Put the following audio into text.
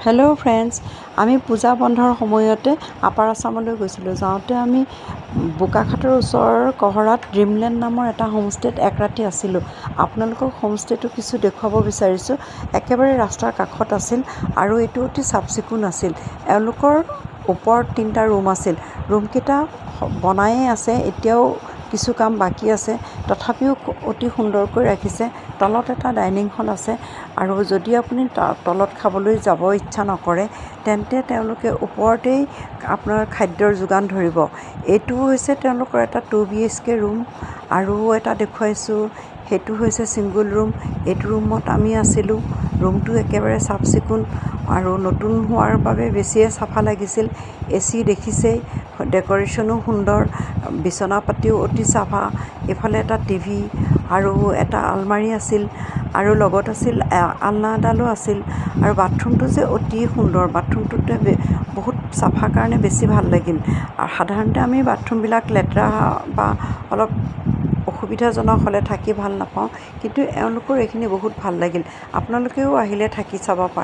Hello' friends, আমি পূজা বন্ধৰ সময়তে আপাৰ আছামলৈ গৈছিলোঁ। যাওঁতে আমি বোকাখাটৰ ওচৰৰ কহৰাত ড্ৰিমলেণ্ড নামৰ এটা হোমষ্টেত এক ৰাতি আছিলোঁ। আপোনালোকক হোমষ্টেটো কিছু দেখুৱাব বিচাৰিছোঁ। একেবাৰে ৰাস্তাৰ কাষত আছিল আৰু এইটো অতি চাফ চিকুণ আছিল। এওঁলোকৰ ওপৰত 3টা ৰুম আছিল। ৰুমকেইটা বনায়েই আছে, এতিয়াও কিছু কাম বাকী আছে, তথাপিও অতি সুন্দৰকৈ ৰাখিছে। তলত এটা ডাইনিং হল আছে আৰু যদি আপুনি তলত খাবলৈ যাব ইচ্ছা নকৰে তেন্তে তেওঁলোকে ওপৰতেই আপোনাৰ খাদ্যৰ যোগান ধৰিব। এইটো হৈছে তেওঁলোকৰ এটা 2 BHK ৰুম আৰু এটা দেখুৱাইছোঁ, সেইটো হৈছে ছিংগুল ৰুম। এইটো ৰুমত আমি আছিলোঁ। ৰুমটো একেবাৰে চাফ চিকুণ আৰু নতুন হোৱাৰ বাবে বেছিয়ে চাফা লাগিছিল। AC দেখিছেই, ডেকৰেশ্যনো সুন্দৰ, বিচনা পাতিও অতি চাফা। এইফালে এটা TV আৰু এটা আলমাৰি আছিল আৰু লগত আছিল আলনা এডালো আছিল। আৰু বাথৰুমটো যে অতি সুন্দৰ, বাথৰুমটোতে বহুত চাফা কাৰণে বেছি ভাল লাগিল। আৰু সাধাৰণতে আমি বাথৰুমবিলাক লেতেৰা বা অলপ অসুবিধাজনক হ'লে থাকি ভাল নাপাওঁ, কিন্তু এওঁলোকৰ এইখিনি বহুত ভাল লাগিল। আপোনালোকেও আহিলে থাকি চাব পাৰে।